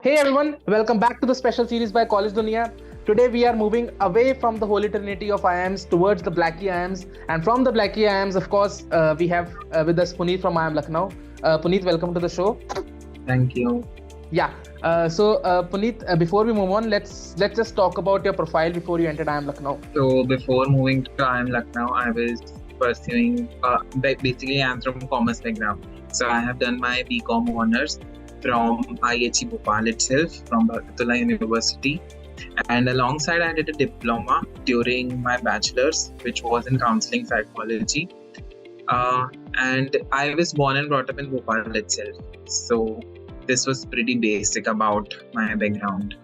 Hey everyone, welcome back to the special series by College Dunia. Today we are moving away from the holy trinity of IIMs towards the Blackie IIMs, and from the Blackie IIMs, of course, we have with us Puneet from IIM Lucknow. Puneet, welcome to the show. Thank you. Yeah. Puneet, before we move on, let's just talk about your profile before you entered IIM Lucknow. So before moving to IIM Lucknow, I was pursuing, basically I'm from commerce background. So I have done my BCom honors from IHE Bhopal itself, from Barkatullah University. And alongside, I did a diploma during my bachelor's, which was in counseling psychology. And I was born and brought up in Bhopal itself. So this was pretty basic about my background.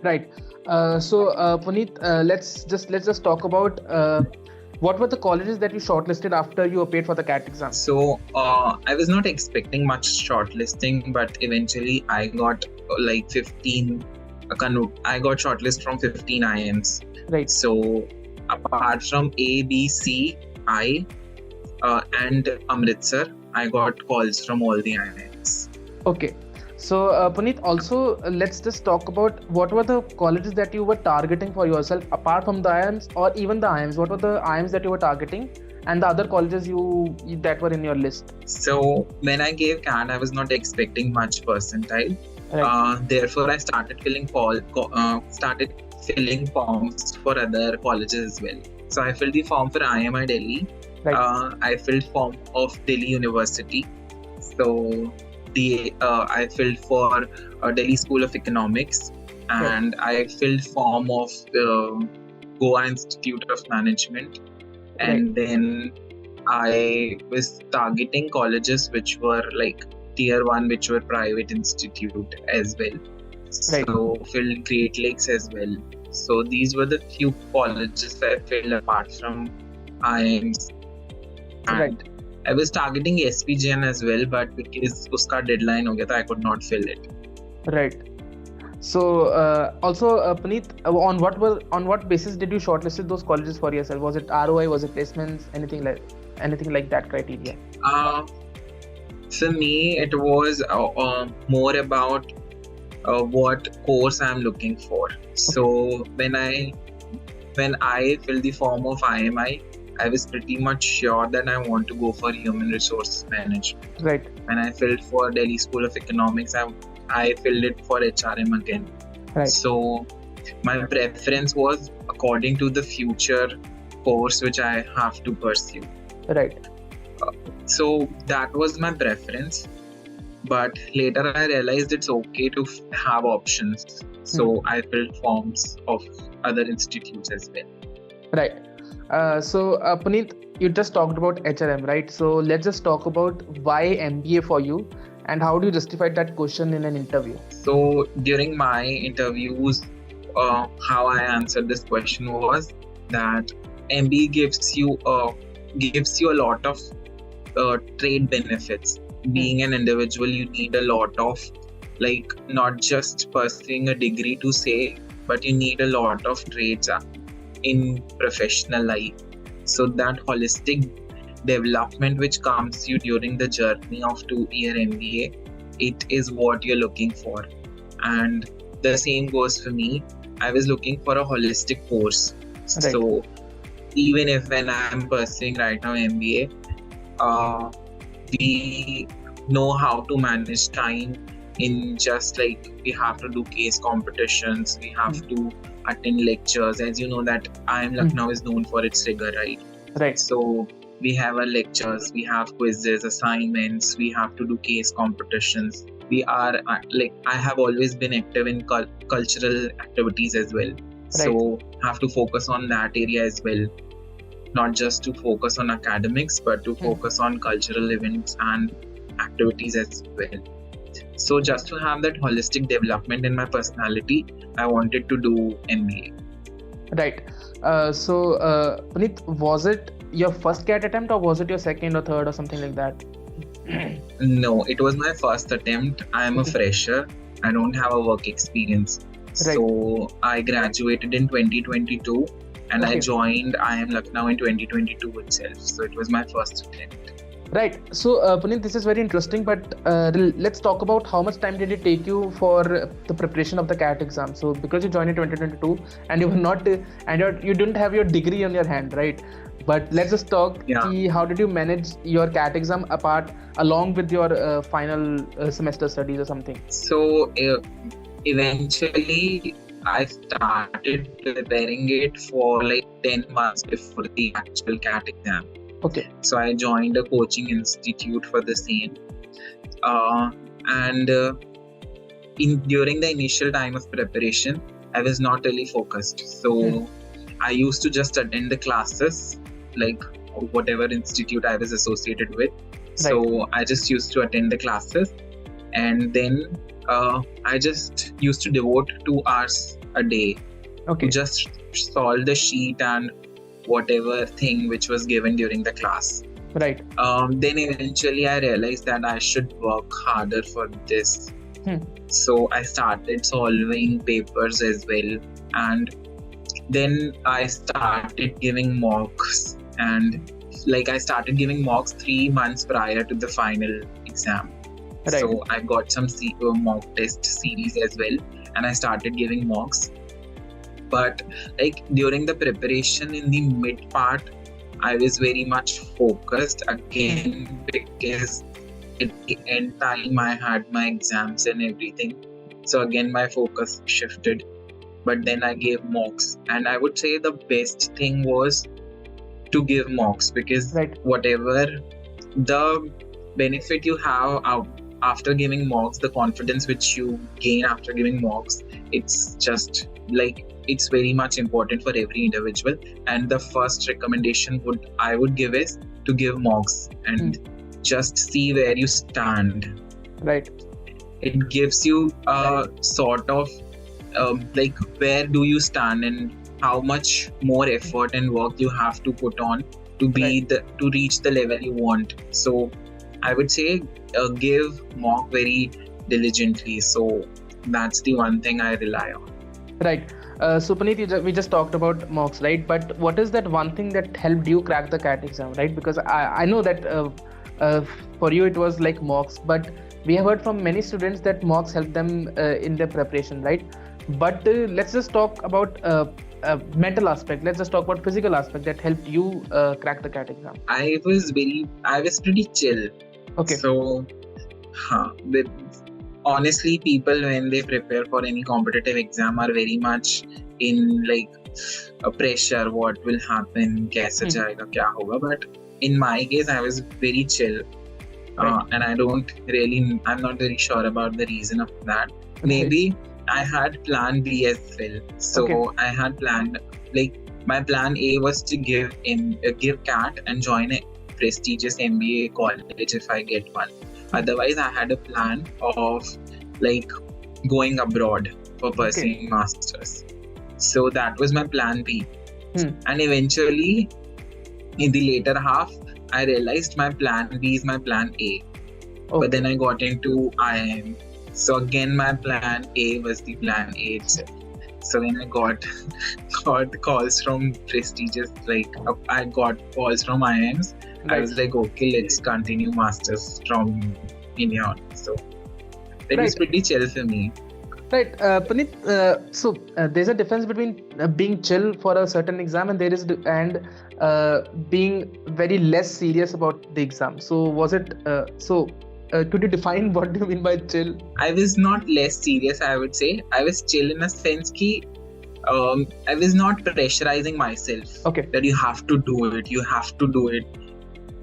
Right. Puneet, let's just talk about what were the colleges that you shortlisted after you appeared for the CAT exam? So I was not expecting much shortlisting, but eventually I got like 15. I got shortlisted from 15 IIMs. Right. So apart from A, B, C, I, and Amritsar, I got calls from all the IIMs. Okay. So, Puneet, also let's just talk about what were the colleges that you were targeting for yourself apart from the IIMs or even the IIMs. What were the IIMs that you were targeting and the other colleges that were in your list? So when I gave CAT, I was not expecting much percentile. Right. Therefore, I started filling forms for other colleges as well. So I filled the form for IMI Delhi. Right. I filled form of Delhi University. So I filled for Delhi School of Economics, and I filled form of Goa Institute of Management, and then I was targeting colleges which were like tier 1, which were private institute as well. So filled Great Lakes as well. So these were the few colleges that I filled apart from IIMs. And I was targeting SPGN as well, but because uska deadline ho gaya tha, I could not fill it. Right. So also, Puneet, on what basis did you shortlisted those colleges for yourself? Was it ROI? Was it placements? Anything like that criteria? For me, it was more about what course I'm looking for. So when I filled the form of IMI, I was pretty much sure that I want to go for human resources management. Right. When I filled for Delhi School of Economics, I filled it for HRM again. Right. So my preference was according to the future course which I have to pursue. Right. So that was my preference. But later I realized it's okay to have options. So I filled forms of other institutes as well. Right. Puneet, you just talked about HRM, right? So let's just talk about why MBA for you and how do you justify that question in an interview? So during my interviews, how I answered this question was that MBA gives you a lot of trade benefits. Being an individual, you need a lot of, like, not just pursuing a degree to say, but you need a lot of trades in professional life. So that holistic development which comes to you during the journey of 2-year MBA, it is what you're looking for. And the same goes for me. I was looking for a holistic course. Right. So even if when I'm pursuing right now MBA, we know how to manage time in just like we have to do case competitions, we have to attend lectures. As you know that IIM Lucknow is known for its rigor, right? Right. So we have our lectures, we have quizzes, assignments, we have to do case competitions. We are I have always been active in cultural activities as well. Right. So have to focus on that area as well. Not just to focus on academics, but to focus on cultural events and activities as well. So just to have that holistic development in my personality, I wanted to do MBA. Right. Puneet, was it your first CAT attempt or was it your second or third or something like that? No, it was my first attempt. I am a fresher. I don't have a work experience. Right. So I graduated in 2022 and I joined IIM Lucknow in 2022 itself. So it was my first attempt. Right. So, Puneet, this is very interesting, but let's talk about how much time did it take you for the preparation of the CAT exam. So, because you joined in 2022 and you were not, and you didn't have your degree on your hand, right? But let's just talk. Yeah. How did you manage your CAT exam apart along with your final semester studies or something? So eventually, I started preparing it for like 10 months before the actual CAT exam. Okay. So I joined a coaching institute for the same. And during the initial time of preparation, I was not really focused. So I used to just attend the classes, like whatever institute I was associated with. Right. So I just used to attend the classes, and then I just used to devote 2 hours a day to just solve the sheet and whatever thing which was given during the class. Right. Then eventually I realized that I should work harder for this. So I started solving papers as well, and then I started giving mocks, and like I started giving mocks 3 months prior to the final exam. Right. So I got some mock test series as well, and I started giving mocks. But like during the preparation in the mid part, I was very much focused again, because at the end time I had my exams and everything. So again my focus shifted. But then I gave mocks, and I would say the best thing was to give mocks, because whatever the benefit you have after giving mocks, the confidence which you gain after giving mocks, it's just like, it's very much important for every individual. And the first recommendation I would give is to give mocks and just see where you stand. Right. It gives you a sort of like where do you stand and how much more effort and work you have to put on to be to reach the level you want. So I would say give mock very diligently. So that's the one thing I rely on. Right. So Puneet, we just talked about mocks, right? But what is that one thing that helped you crack the CAT exam, right? Because I know that for you it was like mocks, but we have heard from many students that mocks help them in their preparation, right? But let's just talk about mental aspect. Let's just talk about physical aspect that helped you crack the CAT exam. I was pretty chill. Okay. So, honestly, people when they prepare for any competitive exam are very much in like a pressure. What will happen? Kaise jayega? Kya hoga? But in my case, I was very chill, and I'm not very sure about the reason of that. Maybe I had plan B as well. So I had planned, like my plan A was to give CAT and join a prestigious MBA college if I get one. Otherwise, I had a plan of like going abroad for pursuing masters. So that was my plan B. And eventually, in the later half, I realized my plan B is my plan A. But then I got into IIM. So again, my plan A was the plan A itself. So when I got calls from prestigious, like I got calls from IIMs, I was like, okay, let's continue masters from India. So it was pretty chill for me. Right, Puneet. So there's a difference between being chill for a certain exam and being very less serious about the exam. So was it could you define what do you mean by chill? I was not less serious, I would say. I was chill in a sense that I was not pressurizing myself that you have to do it.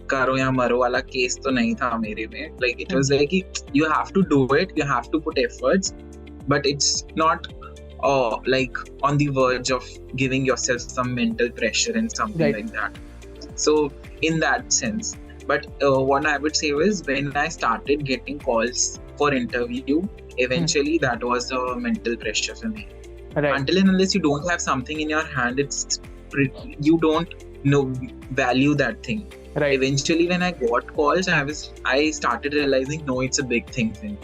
Karo ya maro wala case to nahi tha mere mein. Like it was like you have to do it, you have to put efforts, but it's not like on the verge of giving yourself some mental pressure and something like that. So in that sense. But what I would say was when I started getting calls for interview, eventually that was a mental pressure for me. Until and unless you don't have something in your hand, you don't value that thing. Eventually when I got calls, I started realizing it's a big thing for me.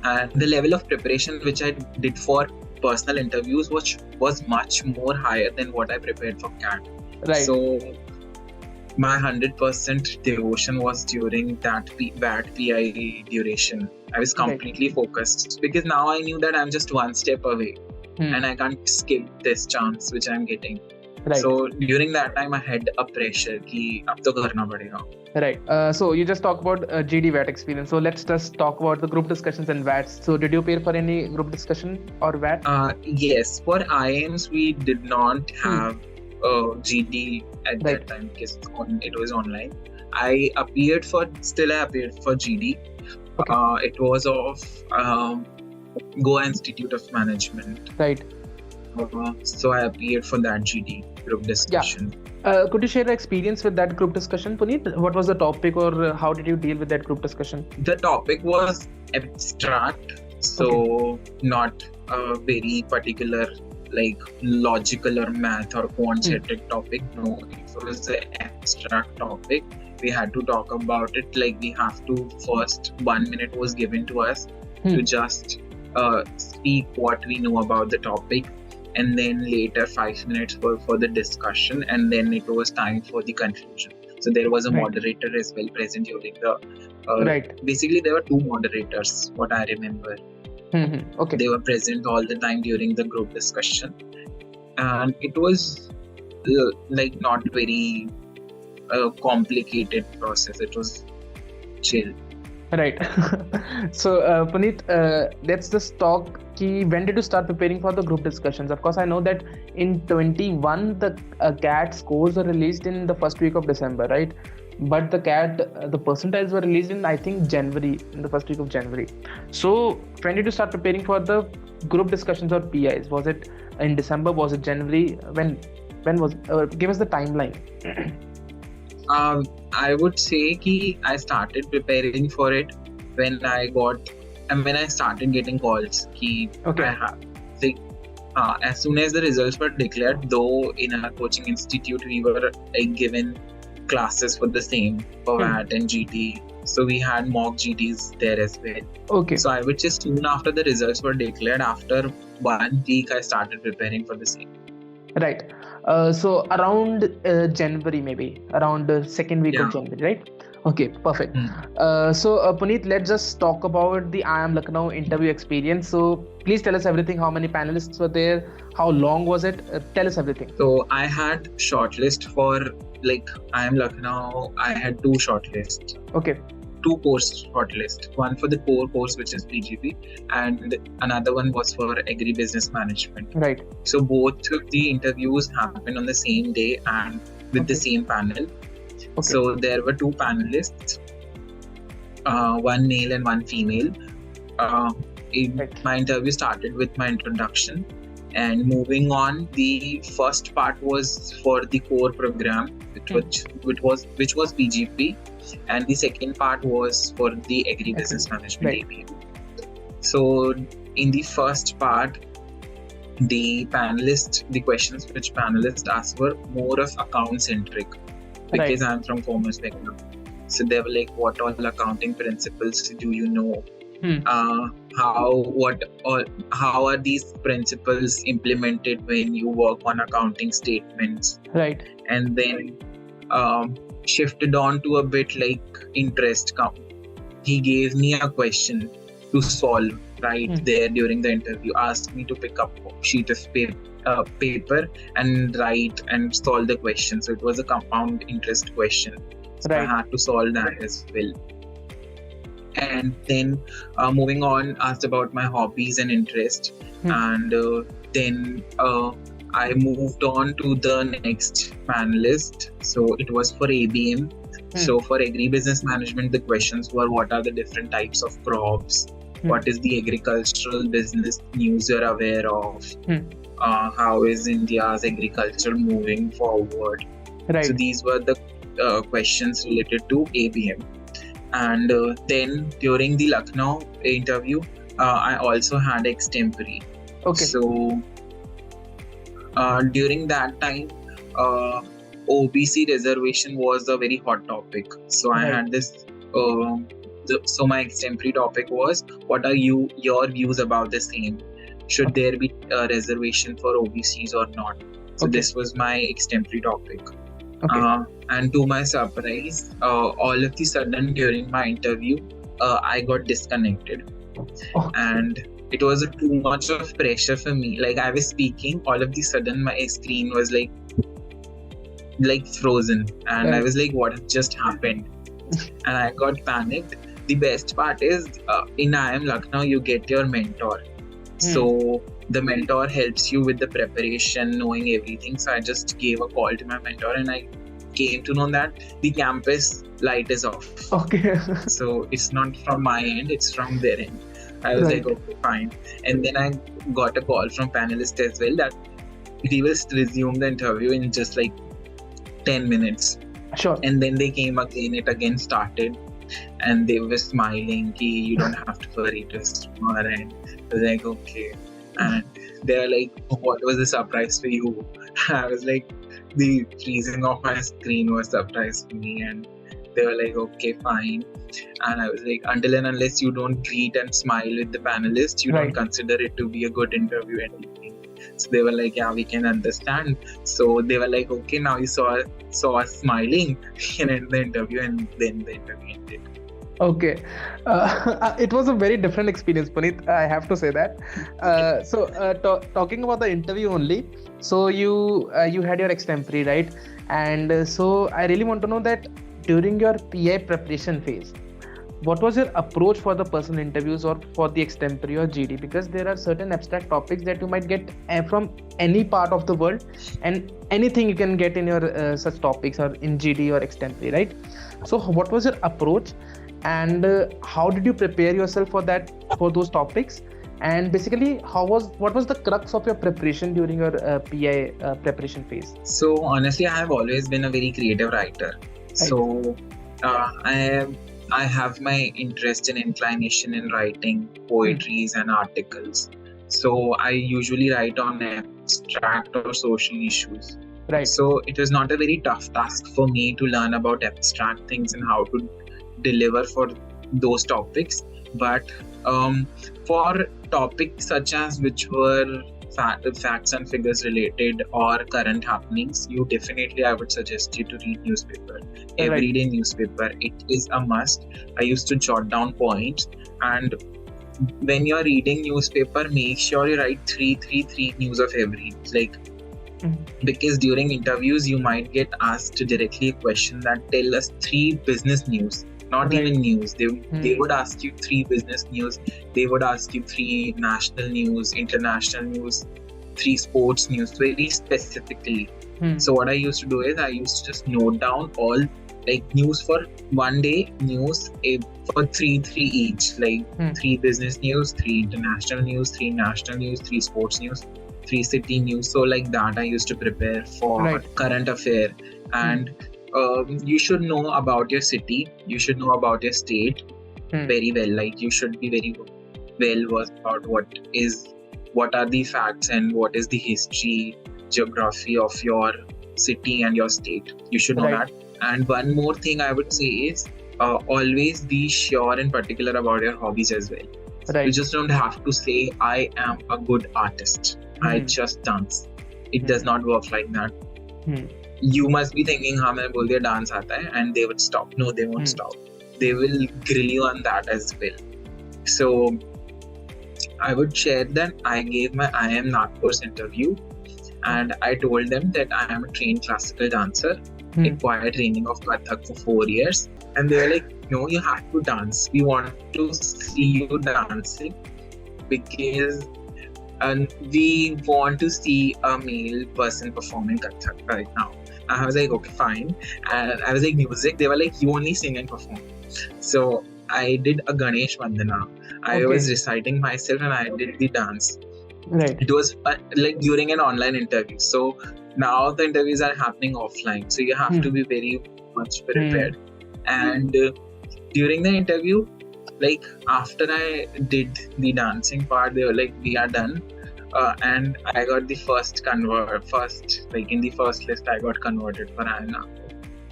And the level of preparation which I did for personal interviews was much more higher than what I prepared for CAT. So My 100% devotion was during that PI duration. I was completely focused because now I knew that I'm just one step away and I can't skip this chance which I'm getting. Right. So during that time I had a pressure कि अब तो करना पड़ेगा. Right. So you just talk about GD VAT experience. So let's just talk about the group discussions and VATs. So did you appear for any group discussion or VAT? Yes. For IIMs we did not have GD at that time because it was online. I appeared for GD. Okay. It was of Goa Institute of Management. Right. So I appeared for that GD group discussion. Yeah. Could you share the experience with that group discussion, Puneet? What was the topic or how did you deal with that group discussion? The topic was abstract, so not a very particular like logical or math or quant-centric topic. No, it was an abstract topic. We had to talk about it. Like we have to first 1 minute was given to us to just speak what we know about the topic, and then later 5 minutes were for the discussion, and then it was time for the conclusion. So there was a moderator as well present during the basically there were two moderators, what I remember. Okay. They were present all the time during the group discussion, and it was like not very complicated process. It was chill. Right. So Puneet, let's just talk when did you start preparing for the group discussions? Of course, I know that in 21 the CAT scores were released in the first week of December, right? But the percentiles were released in, I think, January, in the first week of January. So when did you start preparing for the group discussions or PIs? Was it in December? Was it January? When was give us the timeline. I would say that I started preparing for it when I started getting calls. As soon as the results were declared, though in our coaching institute we were given classes for the same for VAT and GT. So we had mock GTs there as well. Okay. So I would say soon after the results were declared, after 1 week, I started preparing for the same. Right. So around January, maybe around the second week of January, right? Okay, perfect. So Puneet, let's just talk about the IIM Lucknow interview experience. So please tell us everything. How many panelists were there? How long was it? Tell us everything. So I had shortlist for IIM Lucknow. I had 2 shortlists. Okay. 2 course shortlist. One for the core course, which is PGP, and another one was for Agri-Business Management. Right. So both of the interviews happened on the same day and with the same panel. Okay. So there were 2 panelists, one male and one female. My interview started with my introduction, and moving on, the first part was for the core program, which was PGP, and the second part was for the Agri-Business Management ABM. So in the first part, the questions which panelists asked were more of account centric, because I'm from commerce background. So they were like, what all accounting principles do you know? How are these principles implemented when you work on accounting statements? Right. And then shifted on to a bit like interest. He gave me a question to solve there during the interview. Asked me to pick up a sheet of paper and write and solve the question. So it was a compound interest question. So I had to solve that as well. And then moving on, asked about my hobbies and interest. And then I moved on to the next panelist. So it was for ABM. So for Agri-Business Management, the questions were, what are the different types of crops? What is the agricultural business news you're aware of? How is India's agriculture moving forward? So these were the questions related to ABM. And then during the Lucknow interview, I also had extempore. Okay. So during that time, OBC reservation was a very hot topic. So I had this. So my extempore topic was, what are your views about the same? Should there be a reservation for OBCs or not? So this was my extempore topic. Okay. And to my surprise, all of the sudden during my interview, I got disconnected, Okay. and it was too much of pressure for me. Like I was speaking, all of the sudden my screen was like frozen, and I Right. was like, "What just happened?" And I got panicked. The best part is, in IIM Lucknow, you get your mentor. So the mentor helps you with the preparation, knowing everything. So I just gave a call to my mentor, and I came to know that the campus light is off. Okay. So it's not from my end, it's from their end. I was like, Right. okay, fine. And then I got a call from panelists as well that we will resume the interview in just like 10 minutes. Sure. And then they came again, it again started. And they were smiling, ki, you don't have to worry, just tomorrow. And I was like, okay. And they're like, what was the surprise for you? I was like, the freezing of my screen was surprise for me. And they were like, okay, fine. And I was like, until and unless you don't greet and smile with the panelists, you don't Right. consider it to be a good interview and anything. So they were like, yeah, we can understand. So they were like, okay, now you saw us smiling and end the interview, and then the interview ended. Okay. It was a very different experience, Puneet. I have to say that. Talking about the interview only. So you had your extempore, right? And so I really want to know that during your PI preparation phase, what was your approach for the personal interviews or for the extempore or GD? Because there are certain abstract topics that you might get from any part of the world, and anything you can get in your such topics or in GD or extempore, right? So what was your approach, and how did you prepare yourself for those topics? And basically, what was the crux of your preparation during your PI preparation phase? So honestly, I have always been a very creative writer. Right. So I have my interest and inclination in writing poetries and articles. So I usually write on abstract or social issues. Right. So it was not a very tough task for me to learn about abstract things and how to deliver for those topics. But for topics such as which were facts and figures related or current happenings, I would suggest you to read newspaper. Everyday newspaper, it is a must. I used to jot down points, and when you're reading newspaper, make sure you write three news of every, like, because during interviews you might get asked directly a question that tell us 3 business news, not even news. They would ask you 3 business news, they would ask you 3 national news, international news, 3 sports news, very specifically. So what I used to do is I used to just note down all like news for one day, news for 3 each, like 3 business news, 3 international news, 3 national news, 3 sports news, 3 city news. So like that I used to prepare for current affair. And you should know about your city, you should know about your state very well. Like you should be very well versed about what are the facts and what is the history, geography of your city and your state. You should know that. And one more thing I would say is always be sure and particular about your hobbies as well. You just don't have to say I am a good artist, I just dance. It does not work like that. You must be thinking, हाँ मैंने बोल दिया dance आता है, and they would stop. No, they won't stop. They will grill you on that as well. So I would share that I gave my IIM Nagpur's interview, and I told them that I am a trained classical dancer, acquired training of Kathak for 4 years, and they were like, no, you have to dance. We want to see you dancing because we want to see a male person performing Kathak right now. I was like, okay, fine. And I was like, music. They were like, you only sing and perform. So I did a Ganesh Vandana. I was reciting myself and I did the dance. It was like during an online interview. So now the interviews are happening offline. So you have to be very much prepared. And during the interview, like after I did the dancing part, they were like, we are done. And I got the first like in the first list, I got converted for IIM.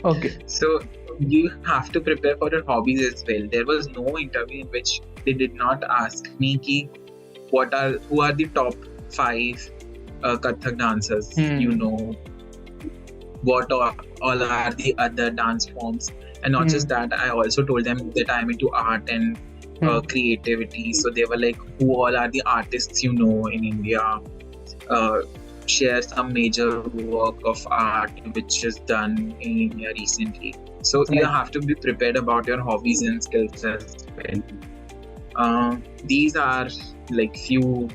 Okay. So you have to prepare for your hobbies as well. There was no interview in which they did not ask me ki, who are the top 5 Kathak dancers you know. what all are the other dance forms. And not just that, I also told them that I'm into art and creativity. So they were like, who all are the artists you know in India? Share some major work of art which is done in India recently. So you have to be prepared about your hobbies and skills as well. These are like few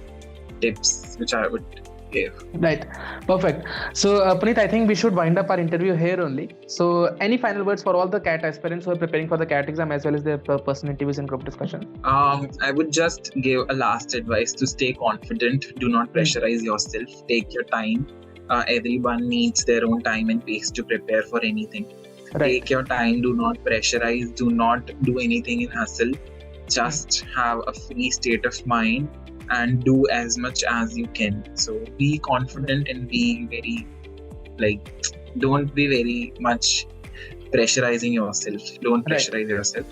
tips which I would give. Right. Perfect. So Puneet, I think we should wind up our interview here only. So any final words for all the CAT aspirants who are preparing for the CAT exam as well as their personal interviews and group discussion? I would just give a last advice to stay confident. Do not pressurize yourself. Take your time. Everyone needs their own time and pace to prepare for anything. Right. Take your time. Do not pressurize. Do not do anything in hustle. Just have a free state of mind and do as much as you can. So be confident and be very, don't be very much pressurizing yourself. Don't pressurize yourself.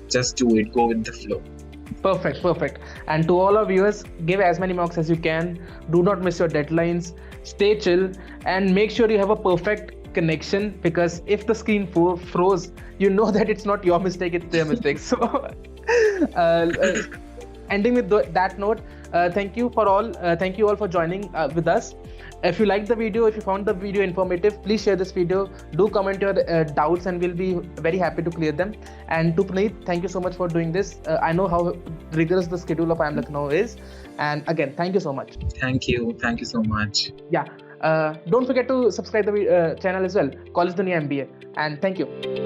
Just do it. Go with the flow. Perfect. And to all our viewers, give as many marks as you can. Do not miss your deadlines. Stay chill and make sure you have a perfect connection, because if the screen froze, you know that it's not your mistake, it's their mistake. So ending with that note, thank you all for joining with us. If you liked the video, if you found the video informative, please share this video. Do comment your doubts and we'll be very happy to clear them. And to Puneet, thank you so much for doing this. I know how rigorous the schedule of IIM Lucknow is. And again, thank you so much. Thank you so much. Yeah. Don't forget to subscribe the channel as well, College Dunia MBA. And thank you.